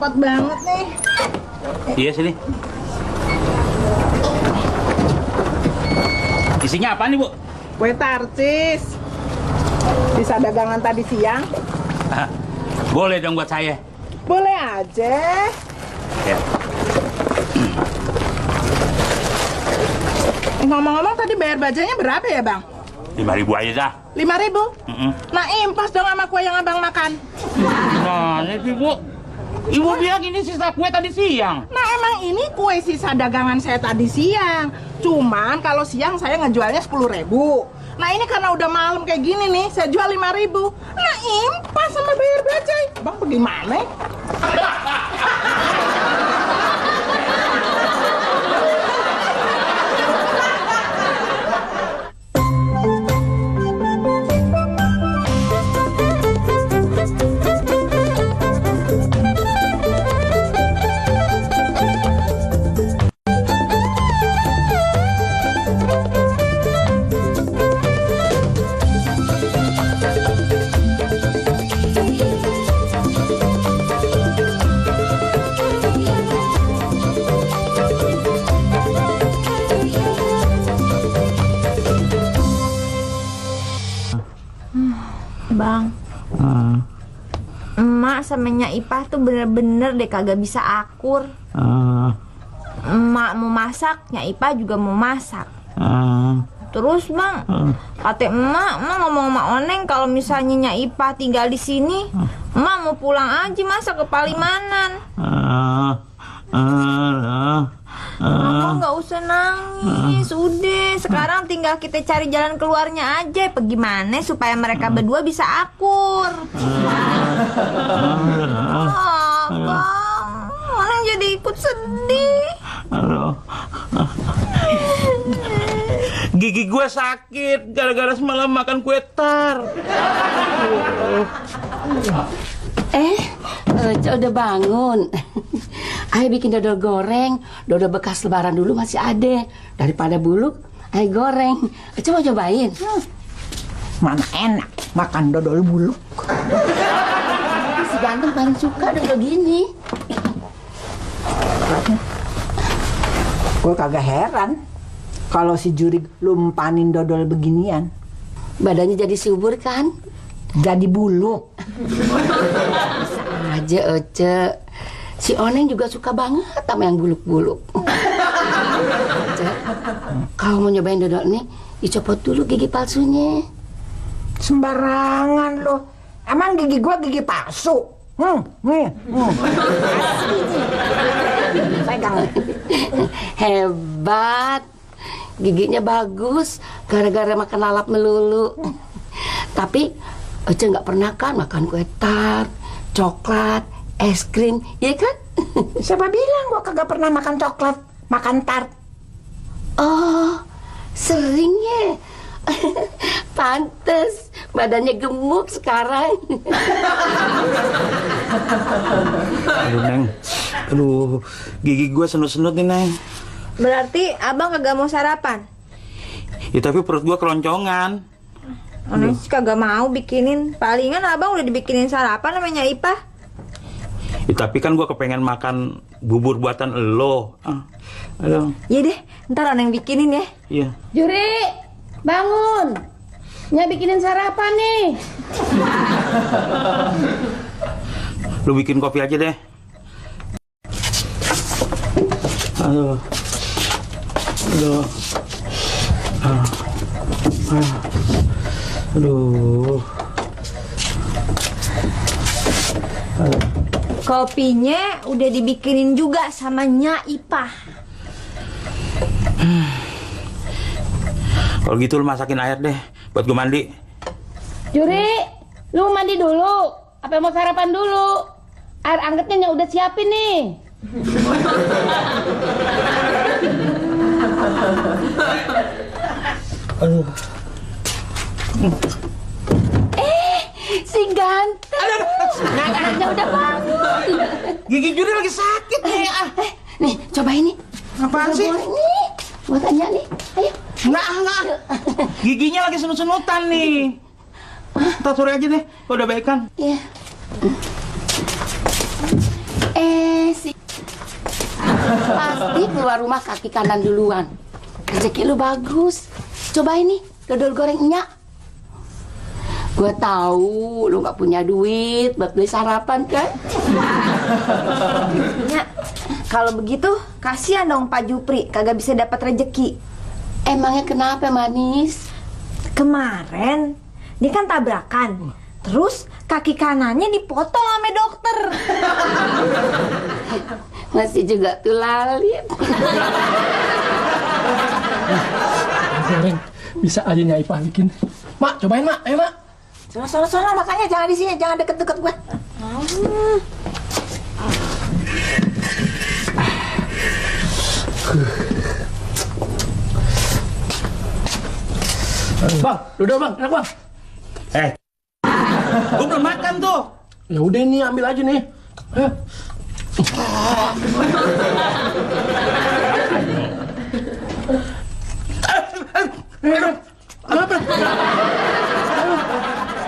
repot banget nih. Iya sini. Isinya apa nih, Bu? Kue tarcis. Sisa dagangan tadi siang. Boleh dong buat saya. Boleh aja. Ya. Ngomong-ngomong tadi bayar bajanya berapa ya, Bang? 5.000 aja dah. 5.000? Nah, impas dong sama kue yang Abang makan. Mana sih, Bu? Ibu bilang ini sisa kue tadi siang. Nah, emang ini kue sisa dagangan saya tadi siang. Cuman kalau siang saya ngejualnya 10.000. Nah, ini karena udah malam kayak gini nih, saya jual 5.000. Nah, impas sama bayar bajai. Abang bagaimana? Bang, emak sama Nyak Ipah tuh bener-bener deh kagak bisa akur. Emak mau masak, Nyak Ipah juga mau masak. Terus bang, kata emak ngomong sama Oneng kalau misalnya Nyak Ipah tinggal di sini, emak mau pulang aja masa ke Palimanan. Mama nggak usah nangis, udah. Sekarang tinggal kita cari jalan keluarnya aja. Bagaimana supaya mereka berdua bisa akur? Bang, Oneng jadi ikut sedih. Gigi gue sakit gara-gara semalam makan kue tar. Ece udah bangun. Ayo bikin dodol goreng. Dodol bekas lebaran dulu masih ada. Daripada buluk, ayo goreng. Ece mau cobain. Mana enak makan dodol buluk. Si ganteng paling suka dodol gini. Gue kagak heran kalau si Jurig lumpanin dodol beginian. Badannya jadi subur kan? Jadi buluk. Bisa aja Ece. Si Oneng juga suka banget sama yang buluk-buluk. Ece, kalau mau nyobain dodol nih, dicopot dulu gigi palsunya. Sembarangan lo. Emang gigi gua gigi palsu? Nih. Pegang. Hebat. Giginya bagus gara-gara makan lalap melulu. Tapi Ece nggak pernah kan makan kue tart, coklat, es krim, ya kan? Siapa bilang gua kagak pernah makan coklat, makan tart? Oh, sering ya. Pantes badannya gemuk sekarang. Aduh, Neng. Aduh, gigi gue senut-senut nih, Neng. Berarti abang kagak mau sarapan? Ya tapi perut gue keloncongan. Oneng sih kagak mau bikinin. Palingan abang udah dibikinin sarapan sama Nyak Ipah. Ya, tapi kan gue kepengen makan bubur buatan elo. Aduh. Iya deh, ntar Oneng bikinin ya. Iya. Juri, bangun. Nyak bikinin sarapan nih. Lu bikin kopi aja deh. Aduh. Aduh. Aduh. Kopinya udah dibikinin juga sama Nyak Ipah. Kalau gitu lu masakin air deh buat gue mandi. Juri, lu mandi dulu. Apa mau sarapan dulu? Air angetnya udah siapin nih. Aduh. Si ganteng. Anaknya udah bangun. Gigi Juri lagi sakit nih. Nih, cobain nih. Apaan sih? Nih, buat tanya nih. Ayo. Enggak. Giginya lagi senut-senutan nih. Ntar sore aja deh, udah baikan. Iya. pasti keluar rumah kaki kanan duluan. Rezeki lu bagus. Coba ini dodol goreng Nyak. Gue tahu lu nggak punya duit buat beli sarapan kan? Nyak, kalau begitu kasihan dong Pak Jupri kagak bisa dapat rezeki. Emangnya kenapa manis? Kemarin dia kan tabrakan. Terus kaki kanannya dipotong sama dokter. Masih juga tuh lalit. Goreng, bisa aja Nyai Ipah bikin. Mak, cobain Mak, ayo Mak. Sono, makanya jangan di sini, jangan deket-deket gue. Bang, dodol Bang, enak Bang. Gue belum makan tuh. Ya udah nih, ambil aja nih. Ayo. Kenapa?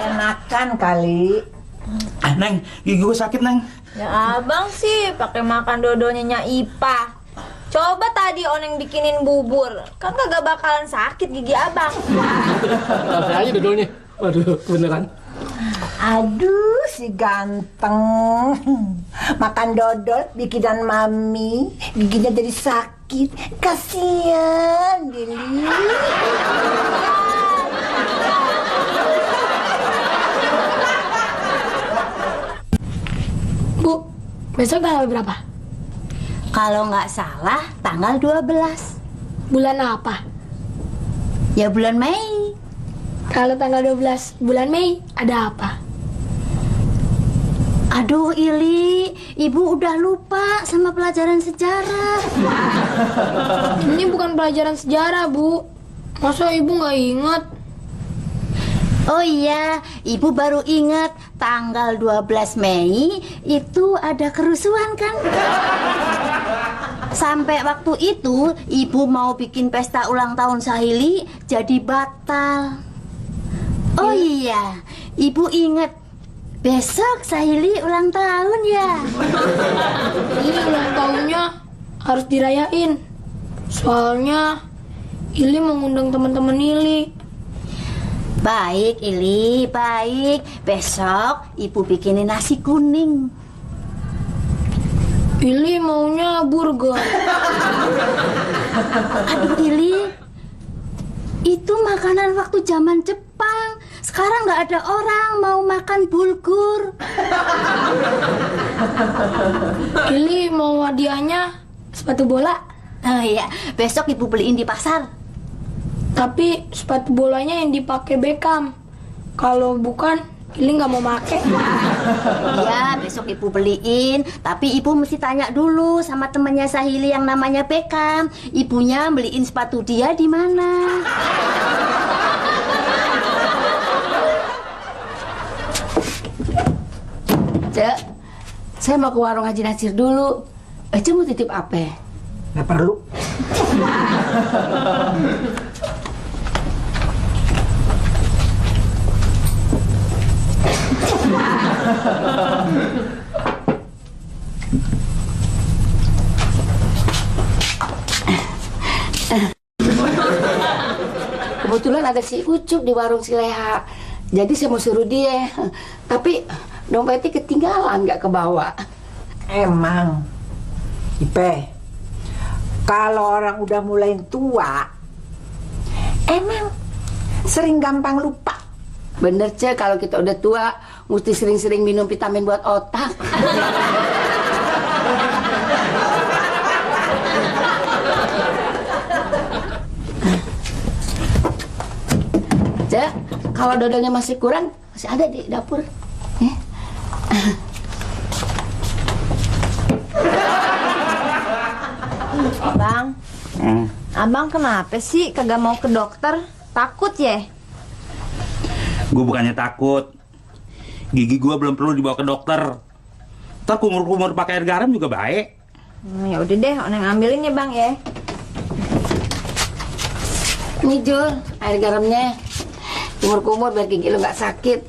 Enakan kali. Neng, gigi gue sakit, Neng. Ya abang sih pakai makan dodolnya Nyak Ipah. Coba tadi Oneng bikinin bubur, kan kagak bakalan sakit gigi abang. Kasih aja dodolnya. Waduh, beneran. Aduh, si ganteng. Makan dodol bikinan mami, giginya jadi sakit. Kasian, Dili. Bu, besok tanggal berapa? Kalau nggak salah tanggal 12. Bulan apa? Ya bulan Mei. Kalau tanggal 12 bulan Mei, ada apa? Aduh Ili, ibu udah lupa sama pelajaran sejarah. Ini bukan pelajaran sejarah, Bu. Masa ibu nggak ingat? Oh iya, ibu baru ingat tanggal 12 Mei itu ada kerusuhan kan? Sampai waktu itu ibu mau bikin pesta ulang tahun Sahili jadi batal. Oh iya, ibu ingat besok Sahili ulang tahun ya. Ini ulang tahunnya harus dirayain. Soalnya Ili mengundang teman-teman Ili. Baik Ili, baik. Besok ibu bikinin nasi kuning. Ili maunya burger. Aduh Ili, itu makanan waktu zaman Jepang. Sekarang nggak ada orang mau makan bulgur. Ili mau hadiahnya sepatu bola. Oh iya, besok ibu beliin di pasar. Tapi sepatu bolanya yang dipakai Beckham. Kalau bukan, Ili nggak mau make. Iya, besok ibu beliin. Tapi ibu mesti tanya dulu sama temannya Sahili yang namanya Beckham. Ibunya beliin sepatu dia di mana? Cek, saya mau ke warung Haji Nasir dulu. Cek mau titip apa? Nggak perlu. Kebetulan ada si Ucup di warung si Leha. Jadi saya mau suruh dia. Tapi dompetnya ketinggalan, nggak kebawa. Emang, Ipe, kalau orang udah mulai tua, emang sering gampang lupa. Bener Cek, kalau kita udah tua mesti sering-sering minum vitamin buat otak. Cek, kalau dodolnya masih kurang, masih ada di dapur. Bang, abang kenapa sih kagak mau ke dokter? Takut ya? Gue bukannya takut. Gigi gue belum perlu dibawa ke dokter. Ntar kumur-kumur pakai air garam juga baik. Ya udah deh, Oneng ambilin ya bang ya. Nih Jul, air garamnya. Kumur-kumur biar gigi lu nggak sakit.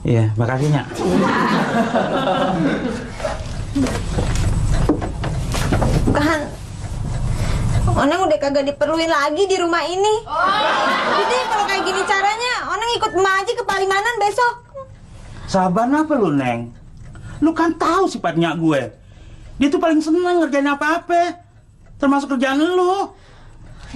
Iya, makasih Nyak. Kan Oneng udah kagak diperluin lagi di rumah ini. Jadi kalau kayak gini caranya, Oneng ikut emak aja ke Palimanan besok. Sabar apa lu, Neng? Lu kan tahu sifatnya gue. Dia tuh paling seneng ngerjain apa-apa, termasuk kerjaan lu.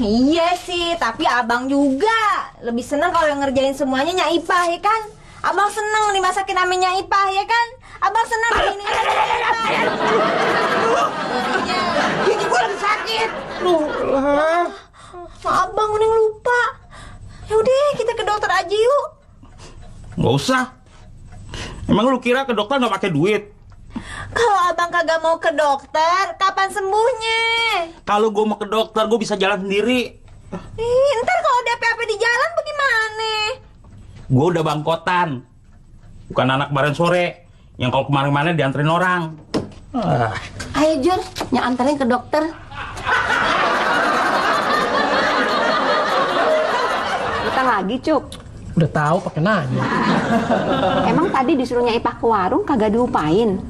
Iya sih, tapi abang juga lebih seneng kalau yang ngerjain semuanya Nyai Ipah, ya kan? Abang seneng dimasakin sama Nyai Ipah, ya kan? Abang seneng ini. Gigi gue lagi sakit. Maaf bang, Oneng lupa. Ya udah, kita ke dokter aja yuk. Nggak usah. Emang lu kira ke dokter nggak pakai duit? Kalau abang kagak mau ke dokter, kapan sembuhnya? Kalau gue mau ke dokter, gue bisa jalan sendiri. Ntar kalau ada apa-apa di jalan bagaimana? Gue udah bangkotan. Bukan anak kemarin sore yang kalau kemana-mana dianterin orang. Ayo Jun, anterin ke dokter. Utang lagi, Cup. Udah tahu pakai nanya. Emang tadi disuruh Nyai Ipah ke warung kagak diupain?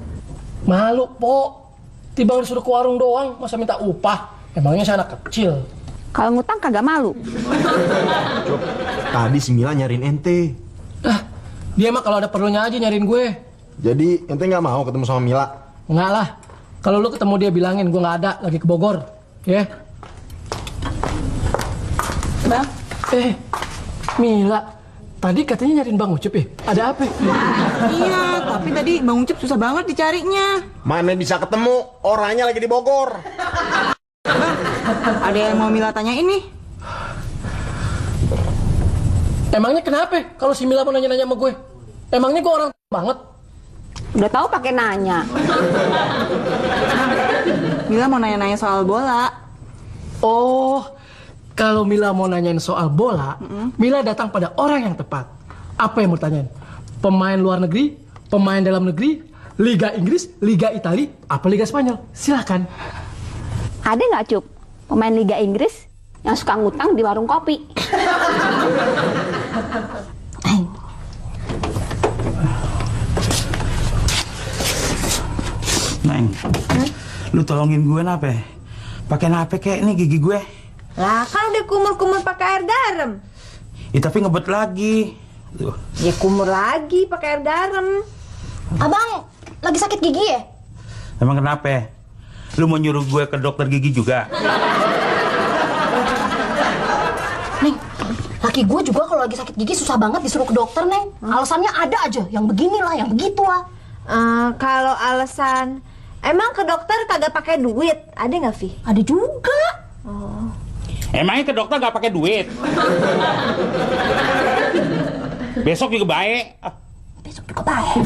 Malu, Po. Tiba disuruh ke warung doang, masa minta upah? Emangnya saya anak kecil. Kalau ngutang kagak malu. Cuk, tadi si Mila nyariin ente. Dia mah kalau ada perlunya aja nyariin gue. Jadi ente nggak mau ketemu sama Mila? Enggak lah. Kalau lu ketemu dia bilangin gue nggak ada, lagi ke Bogor. Ya. Bang, Mila. Tadi katanya nyariin Bang Ucup ya? Ada apa? Iya, tapi tadi Bang Ucup susah banget dicarinya. Mana bisa ketemu? Orangnya lagi di Bogor. Ada yang mau Mila tanya ini? Emangnya kenapa? Kalau si Mila mau nanya-nanya sama gue? Emangnya gue orang banget? Udah tahu pakai nanya. Mila mau nanya-nanya soal bola. Oh, kalau Mila mau nanyain soal bola, Mila datang pada orang yang tepat. Apa yang mau tanyain? Pemain luar negeri, pemain dalam negeri, Liga Inggris, Liga Italia, apa Liga Spanyol? Silakan. Ada nggak, Cup? Pemain Liga Inggris yang suka ngutang di warung kopi. Neng, lu tolongin gue nape? Pakai nape kayak ini gigi gue? Lah kan udah kumur-kumur pakai air garam. Ya tapi ngebet lagi. Tuh. Ya kumur lagi pakai air garam. abang lagi sakit gigi ya? Emang kenapa? Lu mau nyuruh gue ke dokter gigi juga? Neng, laki gue juga kalau lagi sakit gigi susah banget disuruh ke dokter, Neng. Alasannya ada aja, yang beginilah, yang begitulah. Kalau alasan emang ke dokter kagak pakai duit, ada nggak, Vi? Ada juga. Emangnya ke dokter gak pakai duit? Besok juga baik. Besok juga baik.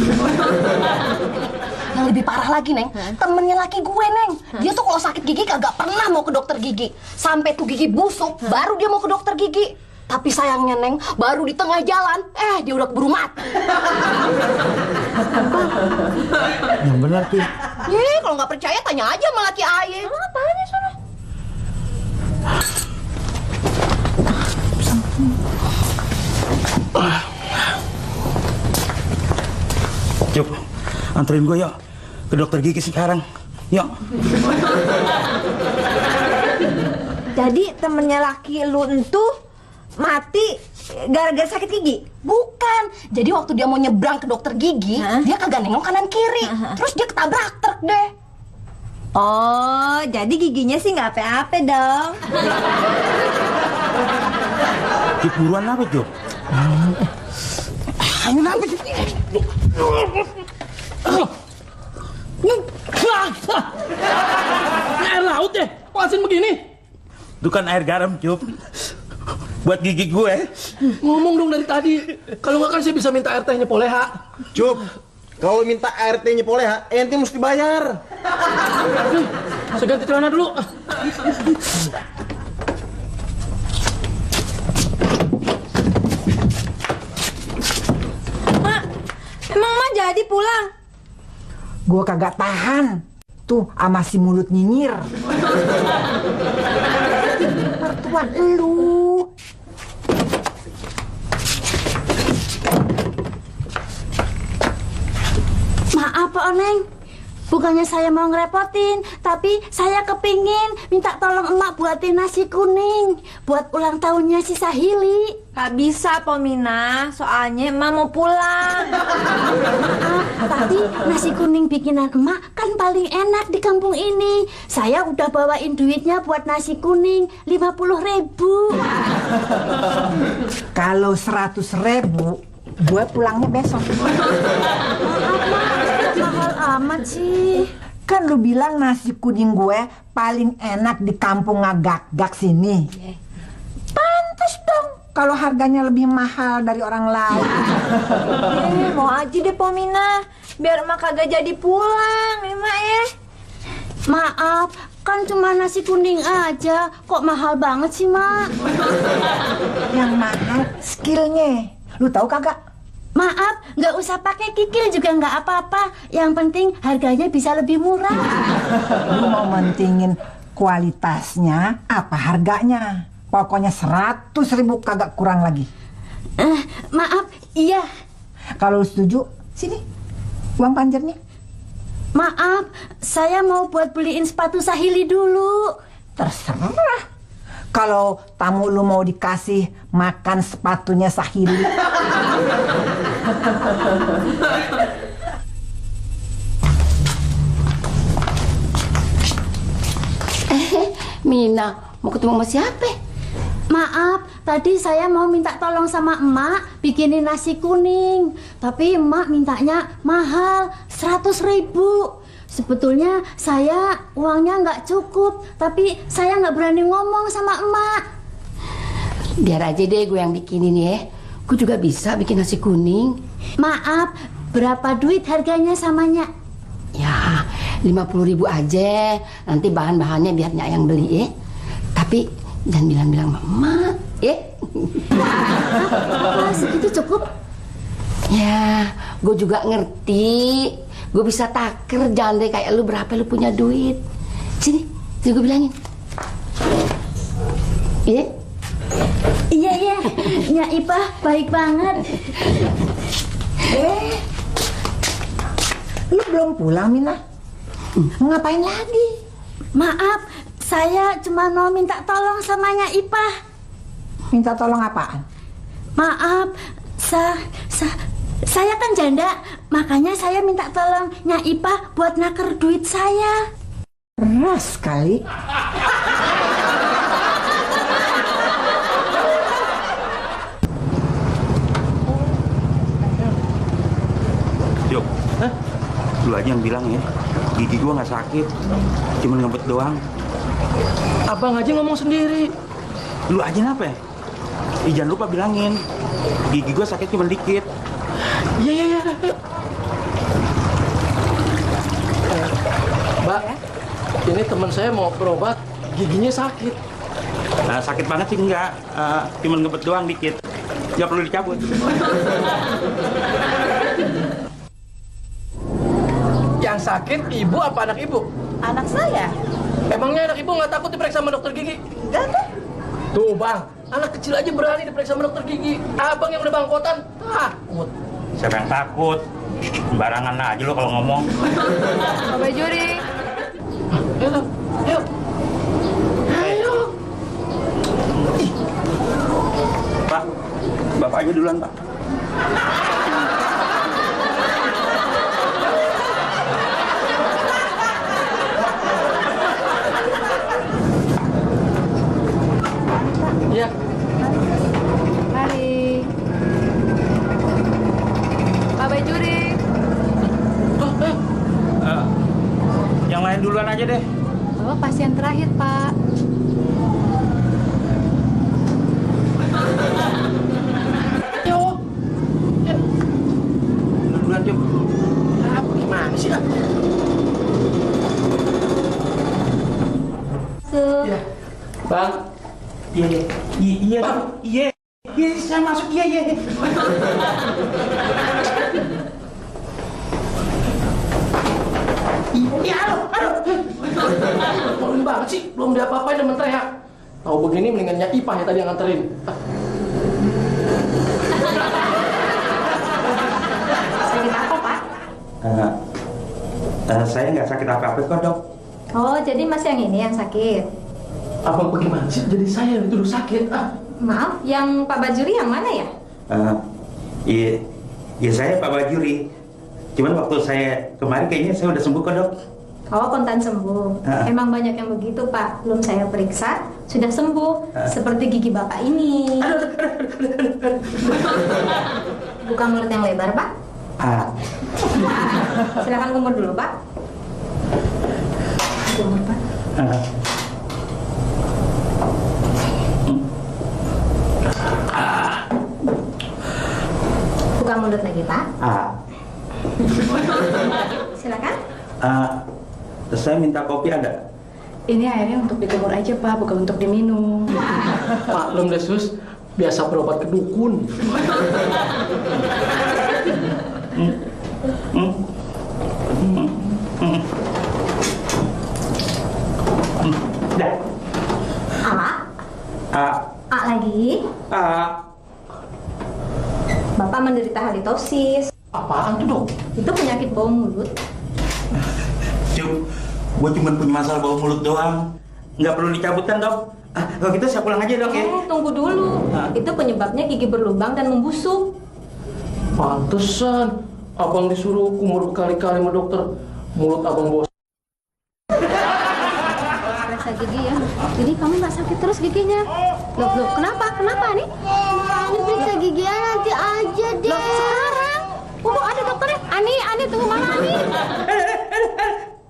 Yang lebih parah lagi, Neng, temennya laki gue, Neng. Dia tuh kalau sakit gigi kagak pernah mau ke dokter gigi. Sampai tuh gigi busuk, baru dia mau ke dokter gigi. Tapi sayangnya, Neng, baru di tengah jalan, dia udah keburu mati. Yang benar, Ki. Kalau nggak percaya tanya aja sama laki Aye. Apanya, Sono? Cup, anterin gue yuk ke dokter gigi sekarang. Yuk. Jadi temennya laki lu entuh mati gara-gara sakit gigi? Bukan. Jadi waktu dia mau nyebrang ke dokter gigi, dia kagak nengok kanan kiri. Terus dia ketabrak truk deh. Oh, jadi giginya sih nggak apa-apa dong. Cup, buruan apa, Cup? Ayo kenapa sih? Air laut deh, kok asin begini? Itu kan air garam, Cup. Buat gigi gue. Ngomong dong dari tadi. Kalau nggak kan saya bisa minta air tehnya Poleha. Cup, kalau minta air tehnya Poleha, ente mesti bayar. Saya ganti celana dulu. Mak, emang Mak jadi pulang? Gua kagak tahan. Tuh, sama si mulut nyinyir. Mertuan elu. Maaf, Pak Oneng. bukannya saya mau ngerepotin, tapi saya kepingin minta tolong emak buatin nasi kuning buat ulang tahunnya si Sahili. Gak bisa, Pomina, soalnya emak mau pulang. Maaf, tapi nasi kuning bikinan emak kan paling enak di kampung ini. Saya udah bawain duitnya buat nasi kuning 50.000. Kalau 100.000, gue pulangnya besok. Mahal amat sih. Kan lu bilang nasi kuning gue paling enak di kampung Ngagak-gak sini. Pantes dong kalau harganya lebih mahal dari orang lain. Mau aja deh, Pomina, biar emak kagak jadi pulang, emak ya. Maaf, kan cuma nasi kuning aja. Kok mahal banget sih, Mak? Yang mahal skillnya. Lu tahu kagak? Maaf, nggak usah pakai kikil juga nggak apa-apa. Yang penting harganya bisa lebih murah. Lu mau mentingin kualitasnya apa harganya? Pokoknya 100.000 kagak kurang lagi. Maaf, iya. Kalau lu setuju, sini uang panjernya. Maaf, saya mau buat beliin sepatu Sahili dulu. Terserah. Kalau tamu lu mau dikasih makan sepatunya Sahili. Mina, mau ketemu sama siapa? Maaf, tadi saya mau minta tolong sama emak bikinin nasi kuning. Tapi emak mintanya mahal, 100.000. Sebetulnya saya uangnya nggak cukup, tapi saya nggak berani ngomong sama emak. Biar aja deh gue yang bikinin ya. Gue juga bisa bikin nasi kuning. Maaf, berapa duit harganya samanya? Ya, 50.000 aja. Nanti bahan-bahannya biar Nyak yang beli ya. Tapi jangan bilang-bilang sama emak ya. Apa segitu cukup? Ya, gue juga ngerti. Gue bisa taker, jangan deh kayak lu berapa lu punya duit. Sini gue bilangin. Iya? Iya, Nyak Ipah baik banget. Lu belum pulang, Mina? Ngapain lagi? Maaf, saya cuma mau minta tolong sama Nyak Ipah. Minta tolong apaan? Maaf, saya kan janda, makanya saya minta tolong Nyak Ipah buat naker duit saya. Keras sekali. Jok, lu aja yang bilang ya, gigi gua nggak sakit, cuma ngebet doang. Abang aja ngomong sendiri. Lu aja kenapa ya? Jangan lupa bilangin, gigi gua sakit cuma dikit. Iya. Mbak, ini teman saya mau berobat, giginya sakit. Nah, sakit banget sih enggak, cuma ngebet doang dikit, nggak perlu dicabut. Yang sakit ibu apa anak ibu? Anak saya. Emangnya anak ibu nggak takut diperiksa sama dokter gigi? Enggak kan? Tuh bang, anak kecil aja berani diperiksa sama dokter gigi. Abang yang udah bangkotan takut. Siapa yang takut? Sembarangan aja lo kalau ngomong. Bapak Juri. Yuk. Ayo. Pak, bapak aja duluan, Pak. Iya. Mari. Bapak Juri. Yang lain duluan aja deh. Bapak pasien terakhir, Pak. Yo. Duluan, Jok. Apa gimana sih? Iya. Bang. Iya, saya masuk, iya. Iya, halo. Tolong banget sih, belum diapa-apain udah menteriak. Tahu begini mendingan Nyak Ipah ya tadi yang nganterin. Sakit apa, Pak? Saya nggak sakit apa-apa kok, Dok. Oh, jadi Mas yang ini yang sakit? Abang bagaimana sih? Jadi saya yang dituduh sakit. Maaf, yang Pak Bajuri yang mana ya? Iya saya Pak Bajuri. Cuman waktu saya kemarin kayaknya saya udah sembuh kok, Dok. Oh, kontan sembuh. Emang banyak yang begitu, Pak. Belum saya periksa, sudah sembuh. Seperti gigi Bapak ini. Buka mulut yang lebar, Pak. Silakan kumur dulu, Pak. Kumur, Pak. Buka mulut lagi, Pak. Silakan. Saya minta kopi ada? Ini airnya untuk dikumur aja, Pak, bukan untuk diminum. Pak, belum deh, Sus. Biasa berobat ke dukun. A lagi. Bapak menderita halitosis. Apaan tuh, Dok? Itu penyakit bau mulut. Cuk, gue cuma punya masalah bau mulut doang. Nggak perlu dicabutan, Dok. Kalau gitu saya pulang aja, Dok, ya. Tunggu dulu. Itu penyebabnya gigi berlubang dan membusuk. Pantesan abang disuruh kumur berkali-kali sama dokter. Mulut abang bos. Periksa gigi ya. Jadi kamu nggak sakit terus giginya? Loh, kenapa? Kenapa nih? Ini periksa giginya nanti aja deh. Loh, sekarang? Ada dokternya. Ani, tunggu Mama, Ani.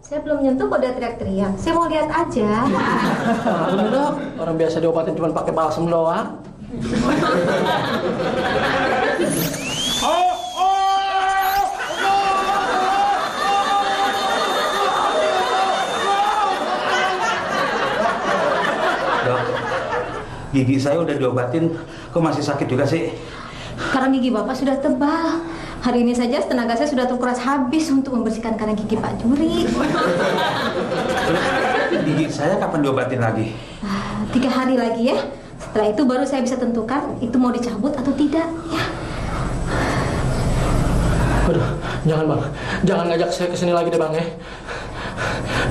Saya belum nyentuh kok udah teriak-teriak. Saya mau lihat aja. Bener, Dok. Orang biasa diobatin cuma pakai balsem doang. Dok, gigi saya udah diobatin, kok masih sakit juga sih? Karena gigi Bapak sudah tebal. Hari ini saja tenaga saya sudah terkuras habis untuk membersihkan karang gigi Pak Juri. Gigi saya kapan diobatin lagi? 3 hari lagi ya. Setelah itu baru saya bisa tentukan itu mau dicabut atau tidak ya. Aduh, jangan Bang. Jangan ngajak saya ke sini lagi deh, Bang, ya.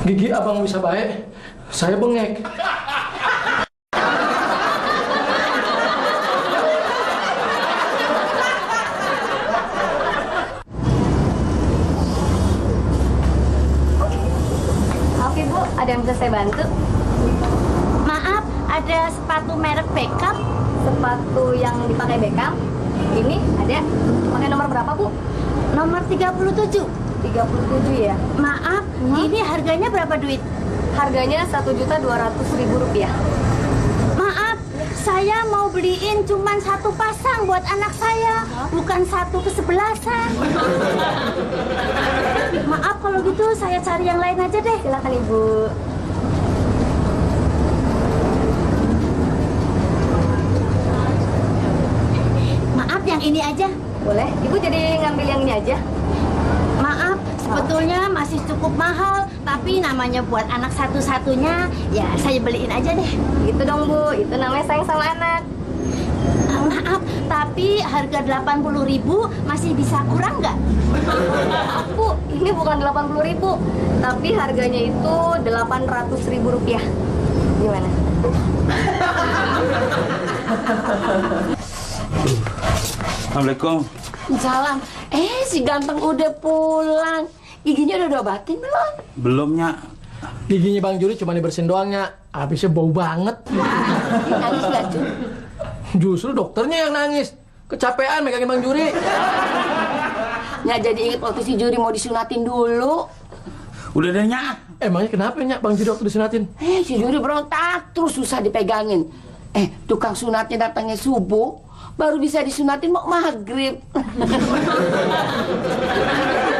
Gigi abang bisa baik, saya bengek. Oke, Bu, ada yang bisa saya bantu? Maaf, ada sepatu merek Beckham. Sepatu yang dipakai Beckham? Ini ada. Pakai nomor berapa, Bu? Nomor 37. 37 ya? Maaf, ini harganya berapa duit? Harganya Rp1.200.000. Maaf, saya mau beliin cuman 1 pasang buat anak saya, bukan 1 kesebelasan. Maaf kalau gitu saya cari yang lain aja deh. Silakan Ibu. Maaf, yang ini aja. Boleh, Ibu jadi ngambil yang ini aja. Maaf, sebetulnya masih cukup mahal, tapi namanya buat anak satu-satunya, ya saya beliin aja deh. Gitu dong, Bu. Itu namanya sayang sama anak. Maaf, tapi harga 80.000 masih bisa kurang nggak? Maaf, Bu. Ini bukan 80.000, tapi harganya itu Rp800.000. Gimana? Assalamualaikum. Salam. Si ganteng udah pulang. Giginya udah diobatin belum? Belum, Nyak. Giginya Bang Juri cuma dibersihin doang, Nyak. Habisnya bau banget. Nangis nggak, Cu? Justru dokternya yang nangis. Kecapean megangin Bang Juri. Nyak jadi inget waktu si Juri mau disunatin dulu. Udah deh, Nyak. Emangnya kenapa, Nyak, Bang Juri waktu disunatin? Si Juri berontak terus susah dipegangin. Tukang sunatnya datangnya subuh, baru bisa disunatin mau maghrib.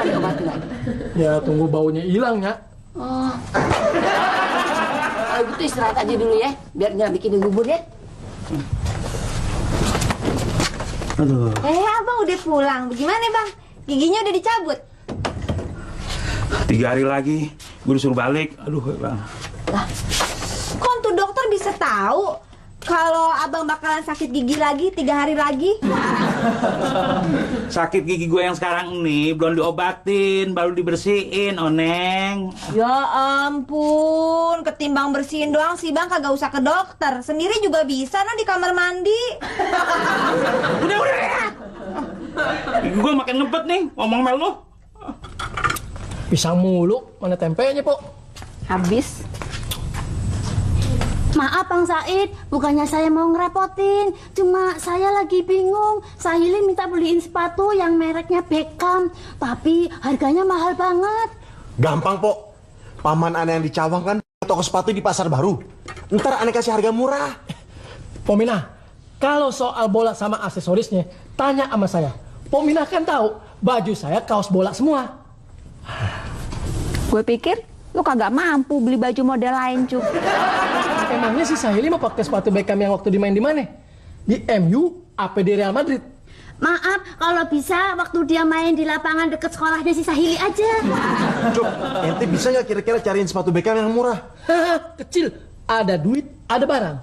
Diobatin lagi. Ya tunggu baunya hilang, Nyak. Oh. Kalau gitu istirahat aja dulu ya, biar Nyak bikinin bubur ya. Aduh. Abang udah pulang. Bagaimana, Bang? Giginya udah dicabut? 3 hari lagi, gue disuruh balik. Aduh, Bang. Lah, kok tuh dokter bisa tahu kalau abang bakalan sakit gigi lagi 3 hari lagi? Sakit gigi gue yang sekarang ini belum diobatin, baru dibersihin, Oneng. Ya ampun, ketimbang bersihin doang sih bang kagak usah ke dokter. Sendiri juga bisa di kamar mandi. Udah ya. Gigi gue makin ngebet nih, ngomong sama lu. Pisang mulu, mana tempenya, Po? Habis. Maaf Bang Said, bukannya saya mau ngerepotin, cuma saya lagi bingung. Sahili minta beliin sepatu yang mereknya Beckham, tapi harganya mahal banget. Gampang, Po. Paman aneh yang di Cawang kan toko sepatu di Pasar Baru. Ntar aneh kasih harga murah. Pomina, kalau soal bola sama aksesorisnya, tanya sama saya. Pomina kan tahu, baju saya kaos bola semua. Gue pikir lu kagak mampu beli baju model lain, Cuk. Emangnya si Sahili mau pakai sepatu Beckham yang waktu dimain di mana? Di MU apa di Real Madrid? Maaf, kalau bisa waktu dia main di lapangan deket sekolahnya si Sahili aja. Cuk, ente bisa nggak kira-kira cariin sepatu Beckham yang murah? Kecil, ada duit, ada barang.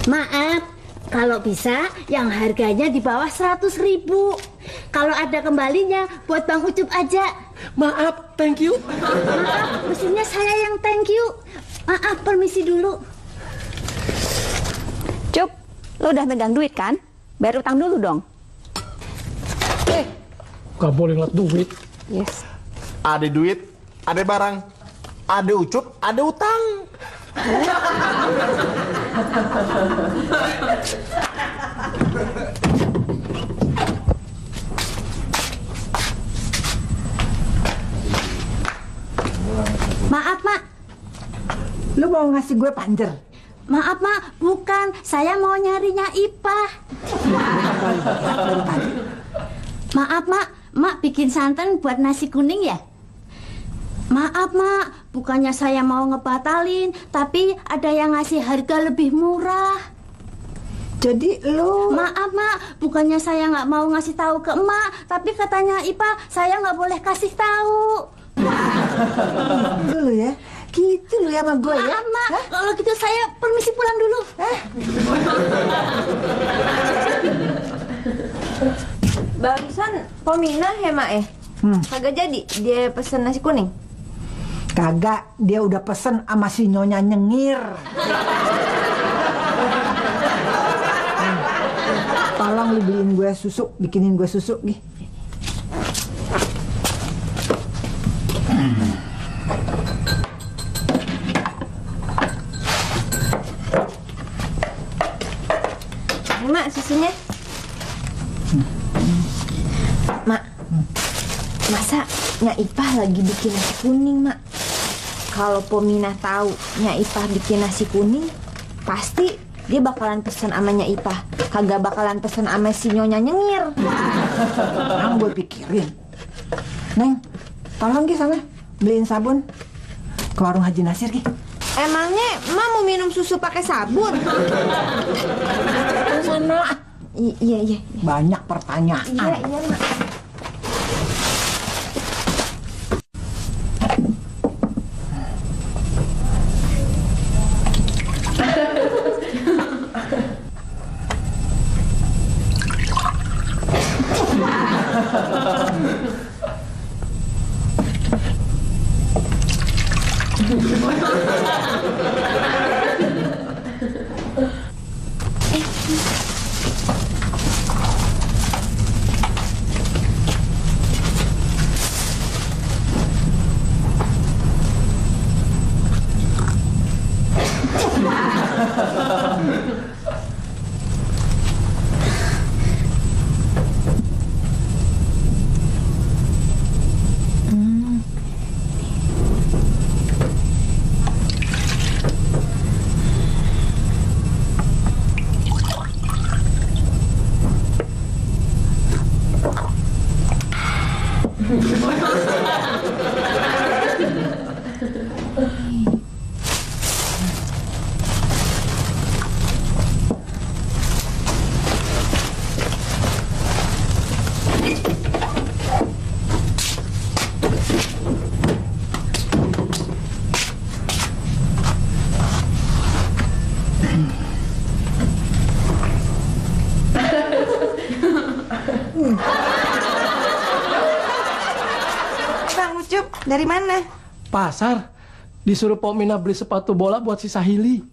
Maaf, kalau bisa yang harganya di bawah 100.000. Kalau ada kembalinya buat Bang Ucup aja. Maaf, thank you. Maaf, mestinya saya yang thank you. Maaf, permisi dulu. Cup, lu udah megang duit kan? Bayar utang dulu dong. Gak boleh ngeliat duit. Yes. Ada duit, ada barang. Ada Ucup, ada utang. Maaf, Mak. Lu mau ngasih gue panjer? Maaf, Mak. Bukan. Saya mau nyarinya Ipah. Maaf, Mak. Mak bikin santan buat nasi kuning ya? Maaf, Mak. Bukannya saya mau ngebatalin, tapi ada yang ngasih harga lebih murah. Jadi lu... Maaf, Mak. Bukannya saya nggak mau ngasih tahu ke Emak, tapi katanya Ipah saya nggak boleh kasih tahu. Dulu ya. Gitu lu ya sama gue ya. Maaf, Mak. Kalau gitu saya permisi pulang dulu. Barusan Pomina ya Mak kagak jadi dia pesen nasi kuning. Kagak, dia udah pesen sama si Nyonya Nyengir. Tolong lu beliin gue susu, bikinin gue susu nih. Mak susunya. Mak, masa Nya Ipah lagi bikin nasi kuning, Mak? Kalau Pomina tahu Nya Ipah bikin nasi kuning, pasti dia bakalan pesen sama Nya Ipah. Kagak bakalan pesen sama si Nyonya Nyengir. Yang gue pikirin. Neng, tolong Gi sana beliin sabun ke warung Haji Nasir Gi. Emangnya Emak mau minum susu pakai sabun? Sana. Iya. Banyak pertanyaan. Iya, Mak. Dari mana? Pasar. Disuruh Pok Mina beli sepatu bola buat si Sahili.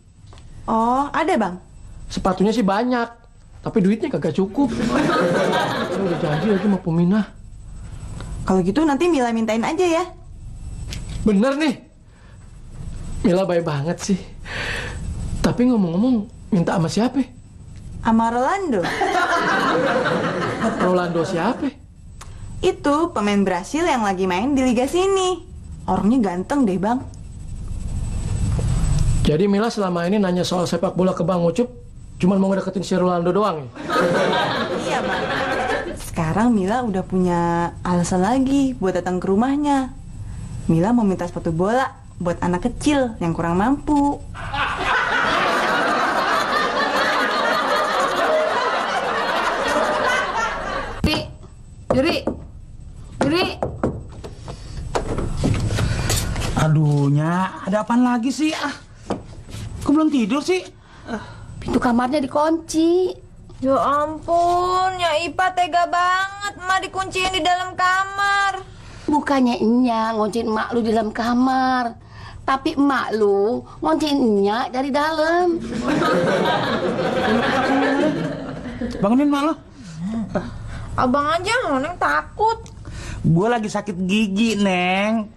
Oh, ada bang? Sepatunya sih banyak, tapi duitnya kagak cukup. Saya udah janji lagi sama Pok Mina. Kalau gitu nanti Mila mintain aja ya. Bener nih. Mila baik banget sih. Tapi ngomong-ngomong, minta sama siapa? Sama Rolando. Rolando siapa? Itu pemain Brasil yang lagi main di liga sini. Orangnya ganteng deh bang. Jadi Mila selama ini nanya soal sepak bola ke Bang Ucup, cuman mau ngedeketin si Rolando doang ya? Iya bang. Sekarang Mila udah punya alasan lagi buat datang ke rumahnya. Mila mau minta sepatu bola buat anak kecil yang kurang mampu. Juri. Aduh, Nya, ada apaan lagi sih? Kok belum tidur sih? Pintu kamarnya dikunci. Ya ampun, Nya Ipa tega banget emak dikunciin di dalam kamar. Bukannya Nya ngonciin emak lu di dalam kamar, tapi emak lu ngonciin Nya dari dalam. Bangunin emak lo. Abang aja, Neng takut. Gue lagi sakit gigi, Neng.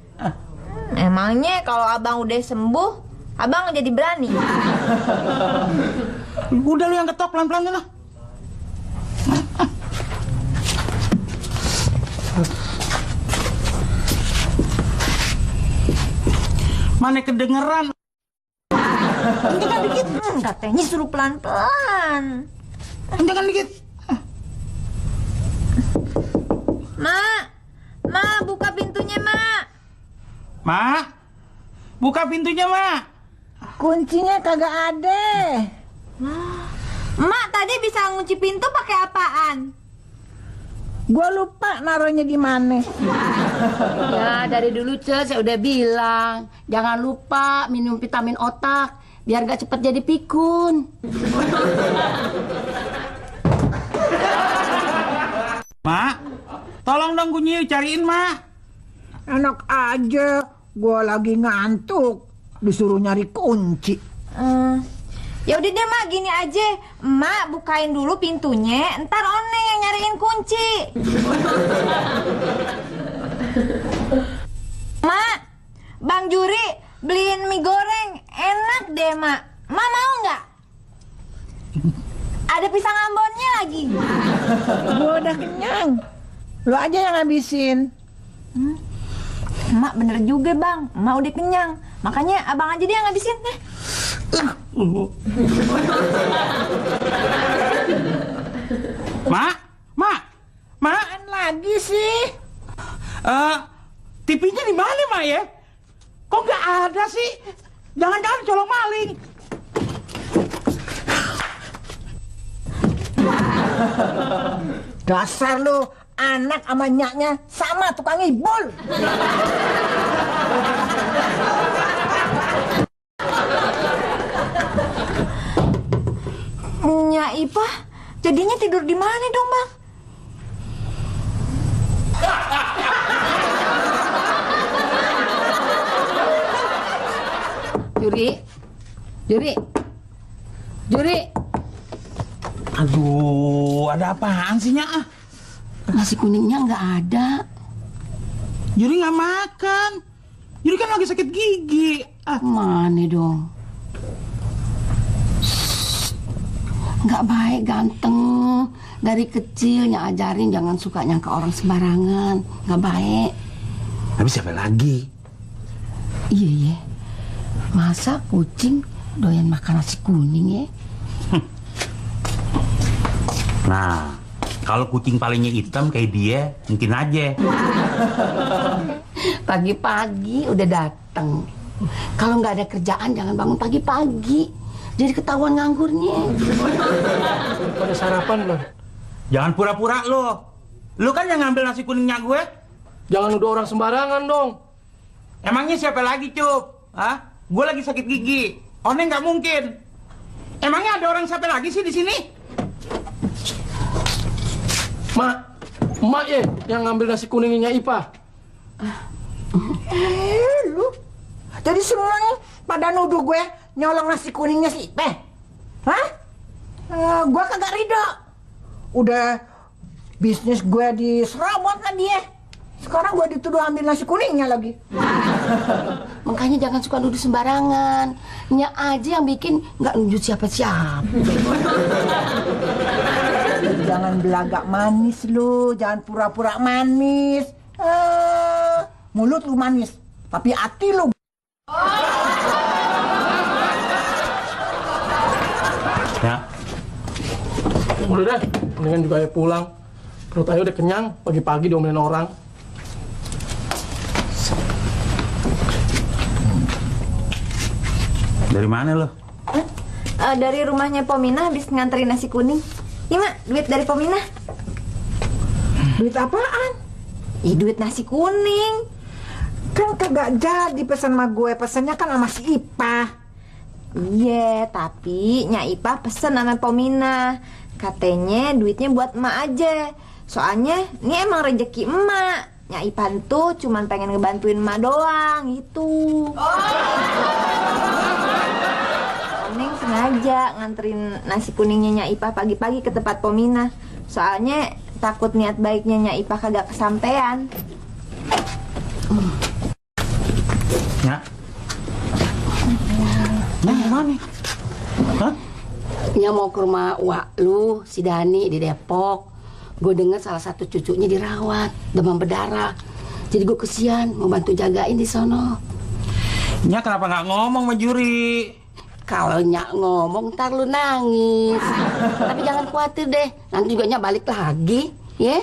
Emangnya kalau abang udah sembuh, abang jadi berani? Udah lu yang ketok pelan-pelan sana. Mana kedengeran? Jangan dikit. Katanya suruh pelan-pelan. Jangan dikit. Ma, buka pintunya, Ma, buka pintunya, Ma. Kuncinya kagak ada. Mak tadi bisa ngunci pintu pakai apaan? Gua lupa naruhnya di mana. Ya dari dulu saya udah bilang jangan lupa minum vitamin otak biar gak cepet jadi pikun. Ma, tolong dong kunci cariin, Ma. Enak aja, gua lagi ngantuk, disuruh nyari kunci. Ya udah deh Mak, gini aja, Mak bukain dulu pintunya, ntar One yang nyariin kunci. Mak, Bang Juri beliin mie goreng, enak deh Mak. Mak mau nggak? Ada pisang ambonnya lagi. Gua udah kenyang, lu aja yang habisin. Mak bener juga Bang, Mak udah kenyang, makanya abang aja dia yang ngabisin deh. Ma. Apaan lagi sih? TV-nya di mana, Ma ya? Kok nggak ada sih? Jangan-jangan colong maling. Dasar lu, anak sama nyaknya sama tukang ibul. Nya Ipa, jadinya tidur di mana dong Bang? Juri. Aduh, ada apaan sih, Nya? Nasi kuningnya nggak ada. Juri nggak makan. Juri kan lagi sakit gigi. Mana dong? Nggak baik ganteng. Dari kecilnya ajarin jangan suka nyangka orang sembarangan. Nggak baik. Tapi siapa lagi? Iya. Masa kucing doyan makan nasi kuning ya? Nah, kalau kucing palingnya hitam kayak dia, mungkin aja. Pagi-pagi udah dateng. Kalau nggak ada kerjaan jangan bangun pagi-pagi. Jadi ketahuan nganggurnya. Pada sarapan belum? Jangan pura-pura lo. Lu kan yang ngambil nasi kuningnya gue. Jangan nuduh orang sembarangan dong. Emangnya siapa lagi, Cup? Hah? Gue lagi sakit gigi. One nggak mungkin. Emangnya ada orang siapa lagi sih di sini? Mak ya yang ngambil nasi kuningnya Ipa. Lu. Jadi semuanya pada nuduh gue nyolong nasi kuningnya si Ipe. Hah? Gue kagak ridho. Udah bisnis gue diserobot kan dia. Sekarang gue dituduh ambil nasi kuningnya lagi. Makanya jangan suka nuduh sembarangan. Nya aja yang bikin nggak nunjuk siapa-siapa. Jangan belagak manis lu, jangan pura-pura manis. Mulut lu manis, tapi hati lu. Ya. Udah deh, mendingan juga ayo pulang. Perut ayo udah kenyang, pagi-pagi diomelin orang. Dari mana lo? Dari rumahnya Pominah habis nganterin nasi kuning. Ini Mak, duit dari Pominah. Duit apaan? Duit nasi kuning. Kan kagak jadi pesan sama gue, pesannya kan sama si Ipa. Iya, tapi Nya Ipa pesen sama Pominah. Katanya duitnya buat emak aja. Soalnya ini emang rezeki emak. Nya Ipa tuh cuman pengen ngebantuin emak doang gitu. Neng sengaja nganterin nasi kuningnya Nya Ipa pagi-pagi ke tempat Pominah. Soalnya takut niat baiknya Nya Ipa kagak kesampean. Ya. Mana? Hah? Nya mau ke rumah Wak lu, si Dani di Depok. Gue dengar salah satu cucunya dirawat, demam berdarah. Jadi gue kesian, mau bantu jagain di sono. Nya kenapa nggak ngomong sama Juri? Kalau Nya ngomong ntar lu nangis. Tapi jangan khawatir deh, nanti juga Nya balik lagi, ya.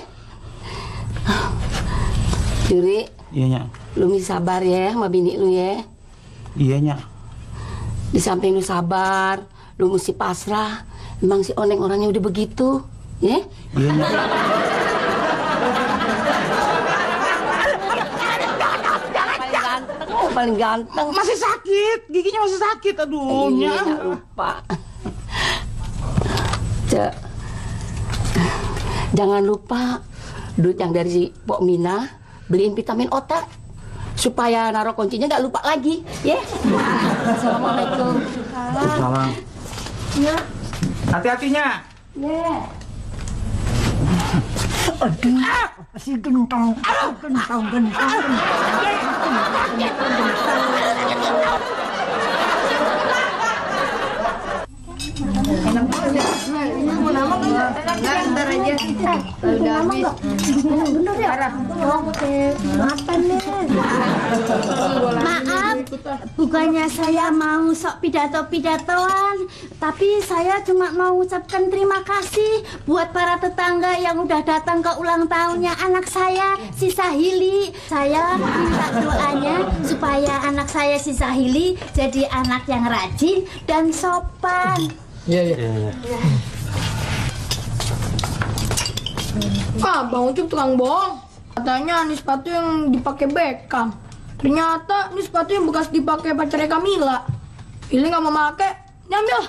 Juri. Iya Nya. Lu mesti sabar ya sama bini lu ya. Iya Nya. Di samping lu sabar, lu mesti pasrah. Emang si Oneng orangnya udah begitu, ya? Iya Nya. Paling ganteng. Masih sakit, giginya masih sakit. Aduh, Nya. Iya, lupa. Cek. Jangan lupa duit yang dari si Pok Mina beliin vitamin otak supaya naruh kuncinya nggak lupa lagi, ya. Assalamualaikum. Salam. Ya. Hati-hatinya. Ya. Aduh, apa sih gentong? Gentong. Ntar aja. Udah habis. Bener ya? Maaf, bukannya saya mau sok pidato-pidatoan, tapi saya cuma mau ucapkan terima kasih buat para tetangga yang udah datang ke ulang tahunnya anak saya, si Sahili. Saya minta doanya supaya anak saya si Sahili jadi anak yang rajin dan sopan. Iya. Bang Ucup tukang bohong. Katanya ini sepatu yang dipakai Beckham. Ternyata ini sepatu yang bekas dipakai pacarnya Kamila. Pilih nggak mau pakai, diambil.